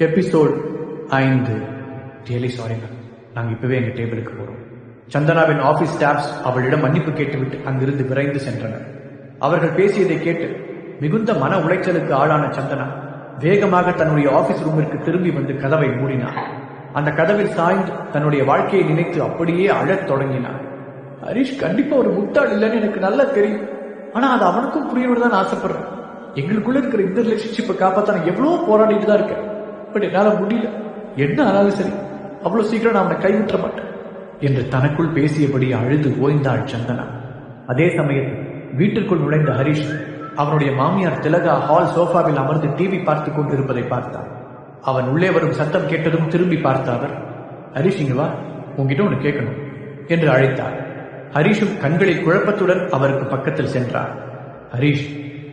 Episode 5. Really சாரிங்க, நாங்கள் இப்பவே எங்கள் டேபிளுக்கு போகிறோம். சந்தனாவின் ஆபீஸ் ஸ்டாஃப்ஸ் அவளிடம் மன்னிப்பு கேட்டுவிட்டு அங்கிருந்து விரைந்து சென்றனர். அவர்கள் பேசியதை கேட்டு மிகுந்த மன உளைச்சலுக்கு ஆளான சந்தனா வேகமாக தன்னுடைய ஆபீஸ் ரூமிற்கு திரும்பி வந்து கதவை மூடினார். அந்த கதவில் சாய்ந்து தன்னுடைய வாழ்க்கையை நினைத்து அப்படியே அழத் தொடங்கினார். ஹரிஷ் கண்டிப்பா ஒரு முட்டாள் இல்லைன்னு எனக்கு நல்லா தெரியும். ஆனா அது அவனுக்கும் புரியணும்னு தான் ஆசைப்படுறேன். எங்களுக்குள்ள இருக்கிற இந்த ரிலேஷன்ஷிப்பை காப்பாற்ற நான் எவ்வளவோ போராடிட்டு தான் இருக்கேன். பட் என்னால முடியல. என்ன ஆனாலும் சரி, அவ்வளவு சீக்கிரம் நான் அவனை கைவிட்ட மாட்டேன் என்று தனக்குள் பேசியபடி அழுது ஓய்ந்தாள் சந்தனா. அதே சமயத்தில் வீட்டிற்குள் நுழைந்த ஹரிஷ் அவனுடைய மாமியார் திலகா ஹால் சோஃபாவில் அமர்ந்து டிவி பார்த்து கொண்டிருப்பதை பார்த்தார். அவன் உள்ளே வரும் சத்தம் கேட்டதும் திரும்பி பார்த்த அவர், ஹரிஷ் இங்க வா, உங்ககிட்ட ஒன்று கேட்கணும் என்று அழைத்தார். ஹரிஷும் கண்களை குழப்பத்துடன் அவருக்கு பக்கத்தில் சென்றார். ஹரிஷ்,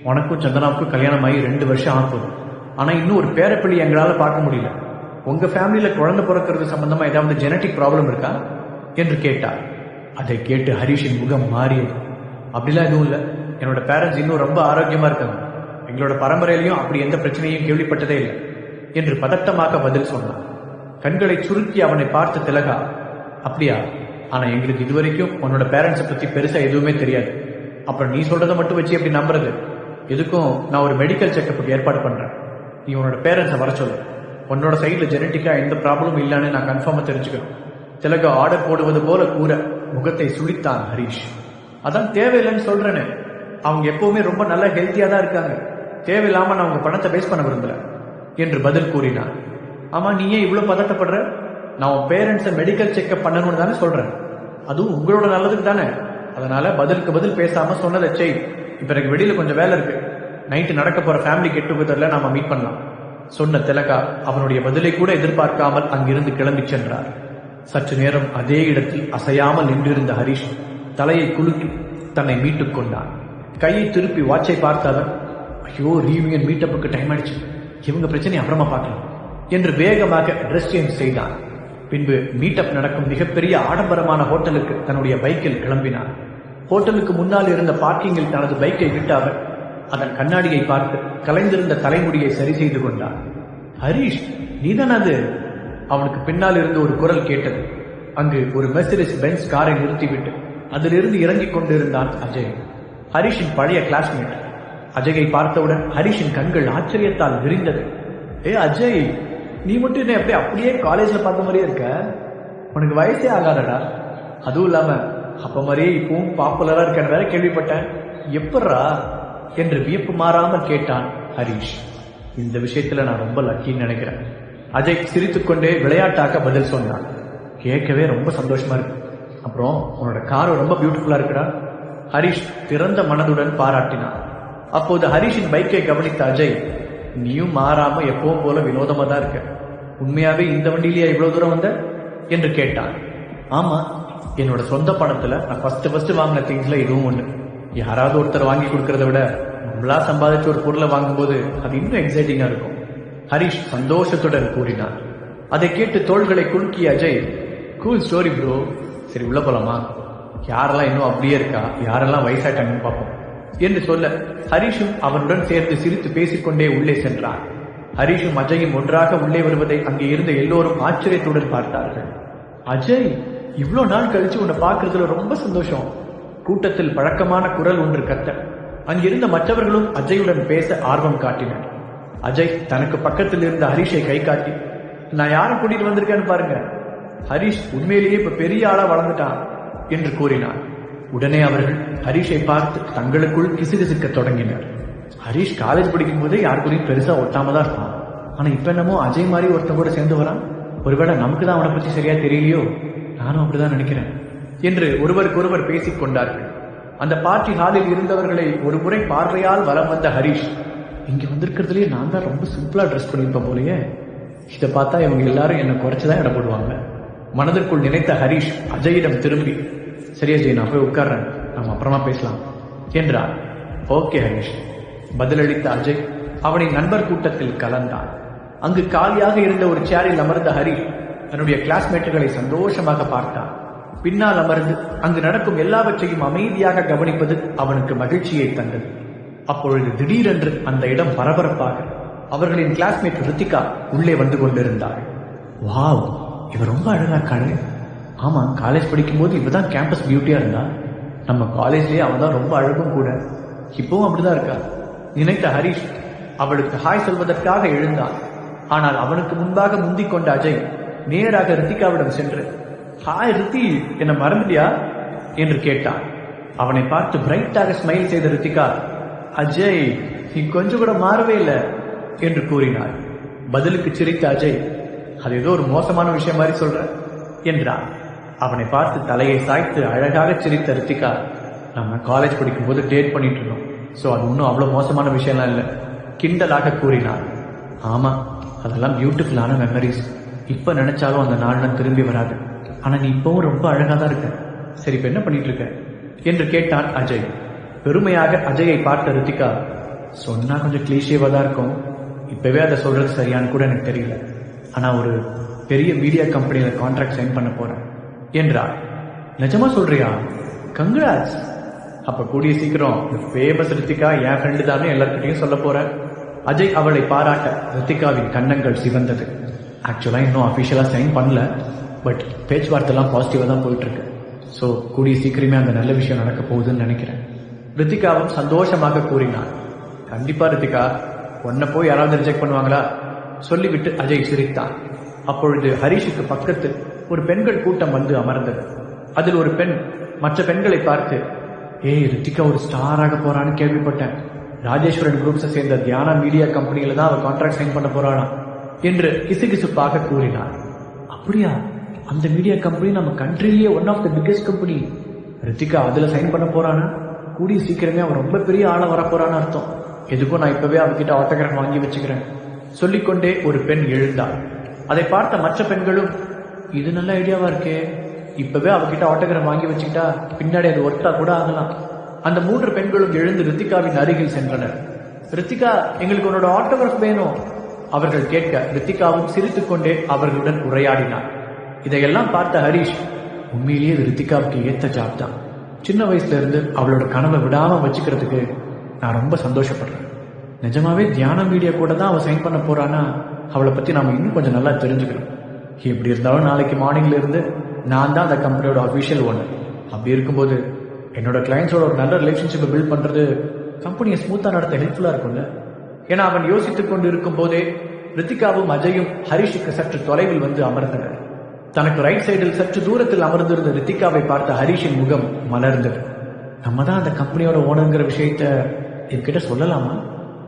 உனக்கும் சந்தனாவுக்கும் கல்யாணம் ஆகி 2 வருஷம் ஆகுது. ஆனா இன்னும் ஒரு பேரப்பிள்ளை எங்களால பார்க்க முடியல. உங்க ஃபேமிலியில குழந்தை பிறக்கிறது சம்பந்தமா ஏதாவது ஜெனட்டிக் ப்ராப்ளம் இருக்கா என்று கேட்டார். அதை கேட்டு ஹரிஷின் முகம் மாறியது. அப்படிலாம் எதுவும் இல்லை, என்னோட பேரண்ட்ஸ் இன்னும் ரொம்ப ஆரோக்கியமா இருக்காங்க. எங்களோட பரம்பரையிலையும் அப்படி எந்த பிரச்சனையும் கேள்விப்பட்டதே இல்லை என்று பதட்டமாக பதில் சொன்னார். கண்களை சுருக்கி அவனை பார்த்த திலகா, அப்படியா? ஆனா எங்களுக்கு இதுவரைக்கும் உன்னோட பேரண்ட்ஸை பத்தி பெருசா எதுவுமே தெரியாது. அப்புறம் நீ சொல்றதை மட்டும் வச்சு எப்படி நம்புறது? எதுக்கும் நான் ஒரு மெடிக்கல் செக்கப்புக்கு ஏற்பாடு பண்றேன். நீ உன்னோட பேரண்ட்ஸை வர சொல்லு. உன்னோட சைட்ல ஜெனட்டிக்கா எந்த ப்ராப்ளமும் இல்லைன்னு நான் கன்ஃபார்மா தெரிஞ்சுக்கணும். திலகா ஆர்டர் போடுவது போல கூற முகத்தை சுழித்தான் ஹரிஷ். அதான் தேவையில்லைன்னு சொல்றேன்னு. அவங்க எப்பவுமே ரொம்ப நல்ல ஹெல்த்தியா தான் இருக்காங்க. தேவையில்லாம நான் உங்க பணத்தை வேஸ்ட் பண்ண விரும்பல என்று பதில் கூறினான். ஆமா, நீ ஏன் இவ்வளவு பதட்டப்படுற? நான் உன் பேரண்ட்ஸை மெடிக்கல் செக்அப் பண்ணணும்னு தானே சொல்றேன். அதுவும் உங்களோட நல்லதுக்கு தானே. அதனால பதிலுக்கு பதில் பேசாம சொன்னதை செய். இப்ப எனக்கு வெளியில கொஞ்சம் வேலை இருக்கு. நைட்டு நடக்க போற ஃபேமிலி கெட் டுகெதர்ல நாம மீட் பண்ணலாம் சொன்ன திலகா அவனுடைய பதிலை கூட எதிர்பார்க்காமல் அங்கிருந்து கிளம்பி சென்றார். சற்று நேரம் அதே இடத்தில் அசையாமல் நின்றிருந்த ஹரிஷ் தலையை குலுக்கி தன்னை மீட்டுக் கொண்டான். கையை திருப்பி வாட்சை பார்த்த அவர், ஐயோ, ரீயூனியன் மீட்டப்புக்கு டைம் ஆயிடுச்சு, இவங்க பிரச்சனை அப்புறமா பார்க்கலாம் என்று வேகமாக ட்ரெஸ் சேஞ்ச் செய்தான். பின்பு மீட்டப் நடக்கும் மிகப்பெரிய ஆடம்பரமான ஹோட்டலுக்கு தன்னுடைய பைக்கில் கிளம்பினார். ஹோட்டலுக்கு முன்னால் இருந்த பார்க்கிங்கில் தனது பைக்கை விட்டு அவர் அதன் கண்ணாடியை பார்த்து கலைந்திருந்த தலைமுடியை சரி செய்து கொண்டார். ஹரிஷ், நீதான் அது? அவனுக்கு பின்னால் இருந்து ஒரு குரல் கேட்டது. அங்கு ஒரு மெர்சிடிஸ் பென்ஸ் காரை நிறுத்திவிட்டு அதிலிருந்து இறங்கிக் கொண்டிருந்தான் அஜய், ஹரிஷின் பழைய கிளாஸ்மேட். அஜயை பார்த்தவுடன் ஹரிஷின் கண்கள் ஆச்சரியத்தால் விரிந்தது. ஏ அஜய், நீ மட்டும் என்ன அப்படியே காலேஜ்ல பார்த்த மாதிரியே இருக்க? உனக்கு வயசே ஆகாதடா. அதுவும் இல்லாம அப்ப மாதிரியே இப்பவும் பாப்புலரா இருக்கன்னு வேற கேள்விப்பட்டேன். எப்படா என்று வியப்பு மாறாமல் கேட்டான் ஹரிஷ். இந்த விஷயத்துல நான் ரொம்ப லக்கின்னு நினைக்கிறேன். அஜய் சிரித்துக்கொண்டே விளையாட்டாக்க பதில் சொன்னான். கேட்கவே ரொம்ப சந்தோஷமா இருக்கு. அப்புறம் உன்னோட கார் ரொம்ப பியூட்டிஃபுல்லா இருக்குடா. ஹரிஷ் திறந்த மனதுடன் பாராட்டினான். அப்போது ஹரிஷின் பைக்கை கவனித்த அஜய், நீயும் மாறாம எப்பவும் போல வினோதமா தான் இருக்க. உண்மையாவே இந்த வண்டியிலேயே இவ்வளவு தூரம் வந்த என்று கேட்டான். ஆமா, என்னோட சொந்த பணத்துல நான் ஃபர்ஸ்ட் வாங்கின திங்ஸ்ல இதுவும் ஒண்ணு. யாராவது ஒருத்தர் வாங்கி கொடுக்கறத விட நம்மளா சம்பாதிச்ச ஒரு பொருளை வாங்கும்போது அது இன்னும் எக்ஸைட்டிங்கா இருக்கும் ஹரிஷ் சந்தோஷத்துடன் கூறினார். அதை கேட்டு தோள்களை குலுக்கிய அஜய், கூல் ஸ்டோரி ப்ரோ, சரி உள்ள போலாமா? யாரெல்லாம் இன்னும் அப்படியே இருக்கா, யாரெல்லாம் வயசாட்டாங்கன்னு பார்ப்போம் என்று சொல்ல ஹரிஷும் அவனுடன் சேர்ந்து சிரித்து பேசிக்கொண்டே உள்ளே சென்றான். ஹரிஷும் அஜயும் ஒன்றாக உள்ளே வருவதை அங்கே இருந்த எல்லோரும் ஆச்சரியத்துடன் பார்த்தார்கள். அஜய், இவ்வளவு நாள் கழிச்சு உன்னை பார்க்கறதுல ரொம்ப சந்தோஷம். கூட்டத்தில் பழக்கமான குரல் ஒன்று கத்த அங்கிருந்த மற்றவர்களும் அஜயுடன் பேச ஆர்வம் காட்டினர். அஜய் தனக்கு பக்கத்தில் இருந்த ஹரிஷை கை காட்டி, நான் யாரை கூட்டிட்டு வந்திருக்கேன்னு பாருங்க, ஹரிஷ் உண்மையிலேயே இப்ப பெரிய ஆளா வளர்ந்துட்டான் என்று கூறினார். உடனே அவர்கள் ஹரிஷை பார்த்து தங்களுக்குள் கிசுகிசுக்க தொடங்கினர். ஹரிஷ் காலேஜ் படிக்கும் போதே யாருக்குறையும் பெருசா ஒட்டாம தான் இருப்பான். ஆனா இப்ப என்னமோ அஜய் மாதிரி ஒருத்தன் கூட சேர்ந்து வரான். ஒருவேளை நமக்கு தான் அவனை பத்தி சரியா தெரியலையோ? நானும் அப்படிதான் நினைக்கிறேன் என்று ஒருவருக்கொருவர் பேசிக் கொண்டார்கள். அந்த பார்ட்டி ஹாலில் இருந்தவர்களை ஒரு முறை பார்வையால் வலம் வந்த ஹரிஷ், இங்க வந்திருக்கிறதுலயே நான் தான் ரொம்ப சிம்பிளா ட்ரெஸ் பண்ணிருப்பேன் போலயே. இதை பார்த்தா இவங்க எல்லாரும் என்ன குறைச்சுதான் இடம் போடுவாங்க மனதிற்குள் நினைத்த ஹரிஷ் அஜயிடம் திரும்பி, சரி அஜய், நான் போய் உட்கார்றேன், நம்ம அப்புறமா பேசலாம் என்றார். ஓகே ஹரிஷ் பதிலளித்த அஜய் அவனின் நண்பர் கூட்டத்தில் கலந்தான். அங்கு காலியாக இருந்த ஒரு சேரில் அமர்ந்த ஹரிஷ் தன்னுடைய கிளாஸ்மேட்டுகளை சந்தோஷமாக பார்த்தான். பின்னால் அமர்ந்து அங்கு நடக்கும் எல்லாவற்றையும் அமைதியாக கவனிப்பது அவனுக்கு மகிழ்ச்சியை தந்தது. அப்பொழுது திடீரென்று அந்த இடம் பரபரப்பாக அவர்களின் கிளாஸ்மேட் ரித்திகா உள்ளே வந்து கொண்டிருந்தாள். வாவ், இவ ரொம்ப அழகா இருக்காளே. ஆமா, காலேஜ் படிக்கும்போது இவதான் கேம்பஸ் பியூட்டியா இருந்தா. நம்ம காலேஜ்லயே அவன் தான் ரொம்ப அழகும் கூட. இப்பவும் அப்படிதான் இருக்கா நினைத்த ஹரிஷ் அவளுக்கு ஹாய் சொல்வதற்காக எழுந்தான். ஆனால் அவனுக்கு முன்பாக முந்திக் கொண்ட அஜய் நேராக ரித்திகாவிடம் சென்று, ஹாய் ரித்தி, என்ன மறந்துட்டியா என்று கேட்டான். அவனை பார்த்து பிரைட்டாக ஸ்மைல் செய்த ரித்திகா, அஜய் நீ கொஞ்சம் கூட மாறவே இல்லை என்று கூறினாள். பதிலுக்கு சிரித்த அஜய், அது ஏதோ ஒரு மோசமான விஷயம் மாதிரி சொல்ற என்றான். அவனை பார்த்து தலையை சாய்த்து அழகாக சிரித்த ரித்திகா, நம்ம காலேஜ் படிக்கும் போது டேட் பண்ணிட்டு இருந்தோம், ஸோ அது ஒன்றும் அவ்வளோ மோசமான விஷயம்லாம் இல்லை கிண்டலாக கூறினாள். ஆமா, அதெல்லாம் பியூட்டிஃபுல்லான மெமரிஸ். இப்ப நினைச்சாலும் அந்த நாள்லாம் திரும்பி வராது. ஆனா நீ இப்பவும் ரொம்ப அழகா தான் இருக்க. சரி, இப்ப என்ன பண்ணிட்டு இருக்க என்று கேட்டான் அஜய். பெருமையாக அஜயை பார்த்த ரித்திகா, சொன்னா கொஞ்சம் கிளீஷேவா தான் இருக்கும், இப்பவே அதை சொல்றது சரியான்னு கூட எனக்கு தெரியல. ஆனா ஒரு பெரிய மீடியா கம்பெனியில கான்ட்ராக்ட் சைன் பண்ண போறேன் என்றார். நிஜமா சொல்றியா? கங்க்ராட்ஸ். அப்ப கூடிய சீக்கிரம் ஃபேமஸ் ரித்திகா என் ஃப்ரெண்டு தானே எல்லார்கிட்டையும் சொல்ல போற. அஜய் அவளை பாராட்ட ரித்திகாவின் கன்னங்கள் சிவந்தது. ஆக்சுவலா இன்னும் அபிஷியலா சைன் பண்ணல, பட் பேச்சுவார்த்தைலாம் பாசிட்டிவா தான் போயிட்டு இருக்கு. ஸோ கூடிய சீக்கிரமே அந்த நல்ல விஷயம் நடக்க போகுதுன்னு நினைக்கிறேன். ரித்திகாவும் சந்தோஷமாக கூறினார். கண்டிப்பா ரித்திகா, உன்னை போய் யாராவது ரிஜெக்ட் பண்ணுவாங்களா சொல்லிவிட்டு அஜய் சிரித்தான். அப்பொழுது ஹரிஷுக்கு பக்கத்தில் ஒரு பெண்கள் கூட்டம் வந்து அமர்ந்தது. அதில் ஒரு பெண் மற்ற பெண்களை பார்த்து, ஏய், ரித்திகா ஒரு ஸ்டாராக போறான்னு கேள்விப்பட்டேன். ராஜேஸ்வரன் குரூப்ஸை சேர்ந்த தியானா மீடியா கம்பெனியில தான் அவள் கான்ட்ராக்ட் சைன் பண்ண போறானா என்று கிசுகிசுப்பாக கூறினார். அப்படியா? அந்த மீடியா கம்பெனி நம்ம கண்ட்ரிலேயே one of the biggest company. Rithika அதுல சைன் பண்ண போறானா? கூடிய சீக்கிரமே அவன் ரொம்ப பெரிய ஆளா வரப்போறான்னு அர்த்தம். எதுக்கும் நான் இப்பவே அவகிட்ட ஆட்டோகிராஃப் வாங்கி வச்சுக்கிறேன் சொல்லிக்கொண்டே ஒரு பெண் எழுந்தாள். அதை பார்த்த மற்ற பெண்களும், இது நல்ல ஐடியாவா இருக்கே, இப்பவே அவகிட்ட ஆட்டோகிராஃப் வாங்கி வச்சுக்கிட்டா பின்னாடி அது ஒர்த்தா கூட ஆகலாம். அந்த 3 பெண்களும் எழுந்து ரித்திகாவின் அருகில் சென்றனர். ரித்திகா, எங்களுக்கு உன்னோட ஆட்டோகிராஃப் வேணும் அவர்கள் கேட்க, ரித்திகாவும் சிரித்துக்கொண்டே அவர்களுடன் உரையாடினார். இதையெல்லாம் பார்த்த ஹரிஷ், உண்மையிலேயே இது ரித்திகாவுக்கு ஏத்த ஜாப் தான். சின்ன வயசுல இருந்து அவளோட கனவை விடாம வச்சுக்கிறதுக்கு நான் ரொம்ப சந்தோஷப்படுறேன். நிஜமாவே தியான மீடியா கூட தான் அவள் சைன் பண்ண போறானா, அவளை பத்தி நாம இன்னும் கொஞ்சம் நல்லா தெரிஞ்சுக்கணும். எப்படி இருந்தாலும் நாளைக்கு மார்னிங்ல இருந்து நான் தான் அந்த கம்பெனியோட அஃபிஷியல் ஓனர். அப்படி இருக்கும்போது என்னோட கிளைண்ட்ஸோட ஒரு நல்ல ரிலேஷன்ஷிப்பை பில்ட் பண்றது கம்பெனியை ஸ்மூத்தா நடத்த ஹெல்ப்ஃபுல்லா இருக்கும்ல. ஏன்னா அவன் யோசித்துக் கொண்டு இருக்கும் போதே ரித்திகாவும் அஜயும் ஹரிஷுக்கு சற்று தொலைவில் வந்து அமர்ந்தனர். தனக்கு ரைட் சைடில் சற்று தூரத்தில் அமர்ந்திருந்த ரித்திகாவை பார்த்த ஹரிஷின் முகம் மலர்ந்தது. நம்ம தான் அந்த கம்பெனியோட ஓனருங்கிற விஷயத்த என்கிட்ட சொல்லலாமா?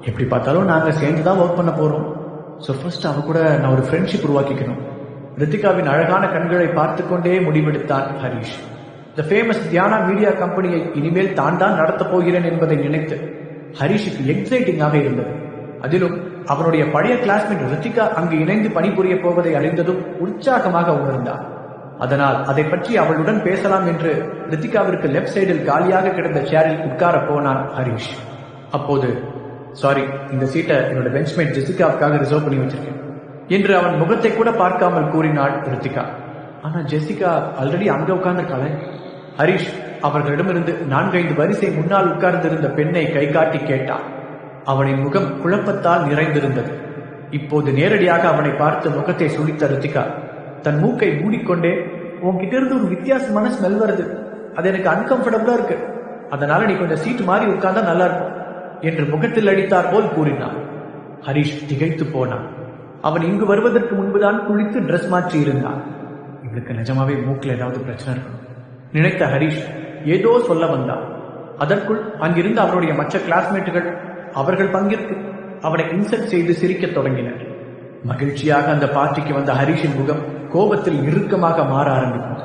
எப்படி பார்த்தாலும் நாங்க சேர்ந்துதான் ஒர்க் பண்ண போறோம். ஸோ ஃபர்ஸ்ட் அவ கூட நான் ஒரு ஃப்ரெண்ட்ஷிப் உருவாக்கிக்கணும். ரித்திகாவின் அழகான கண்களை பார்த்து கொண்டே முடிவெடுத்தான் ஹரிஷ். த ஃபேமஸ் தியானா மீடியா கம்பெனியை இனிமேல் தான் நடத்தப் போகிறேன் என்பதை நினைத்து ஹரிஷுக்கு எக்ஸைட்டிங்காக இருந்தது. அதிலும் அவனுடைய பழைய கிளாஸ்மேட் ரித்திகா அங்கு இணைந்து பணிபுரிய போவதை அறிந்ததும் உற்சாகமாக உணர்ந்தான். அதனால் அதை பற்றி அவளுடன் பேசலாம் என்று ரித்திகாவிற்கு லெப்ட் சைடில் காலியாக கிடந்த சேரில் உட்கார போனான் ஹரிஷ். அப்போது, சாரி, இந்த சீட்டை என்னோட பெஞ்ச்மேட் ஜெசிகாவுக்காக ரிசர்வ் பண்ணி வச்சிருக்கேன் என்று அவன் முகத்தை கூட பார்க்காமல் கூறினாள் ரித்திகா. ஆனா ஜெசிகா ஆல்ரெடி அங்க உட்கார்ந்திருக்காளே. ஹரிஷ் அவர்களிடமிருந்து 4-5 வரிசை முன்னால் உட்கார்ந்திருந்த பெண்ணை கை காட்டி கேட்டான். அவனின் முகம் குழப்பத்தால் நிறைந்திருந்தது. இப்போது நேரடியாக அவனை பார்த்து முகத்தை சுழித்த ரித்திகா தன் மூக்கை மூடிக்கொண்டே, உன்கிட்ட இருந்து ஒரு வித்தியாசமான ஸ்மெல் வருது, அது எனக்கு அன்கம்ஃபர்டபுளா இருக்கு, அதனால நீ கொஞ்சம் சீட்டு மாறி உட்கார்ந்தா நல்லா இருக்கும் என்று முகத்தில் அடித்தார் போல் கூறினான். ஹரிஷ் திகைத்து போனான். அவன் இங்கு வருவதற்கு முன்புதான் குளித்து டிரெஸ் மாற்றி இருந்தான். இவளுக்கு நிஜமாவே மூக்கில் ஏதாவது பிரச்சனை இருக்கணும் நினைத்த ஹரிஷ் ஏதோ சொல்ல வந்தான். அதற்குள் அங்கிருந்து அவருடைய மற்ற கிளாஸ்மேட்டுகள் அவர்கள் பங்கிற்கு அவனை இன்சல்ட் செய்து சிரிக்கத் தொடங்கினர். மகிழ்ச்சியாக அந்த பார்ட்டிக்கு வந்த ஹரிஷின் முகம் கோபத்தில் இறுக்கமாக மாற ஆரம்பித்தது.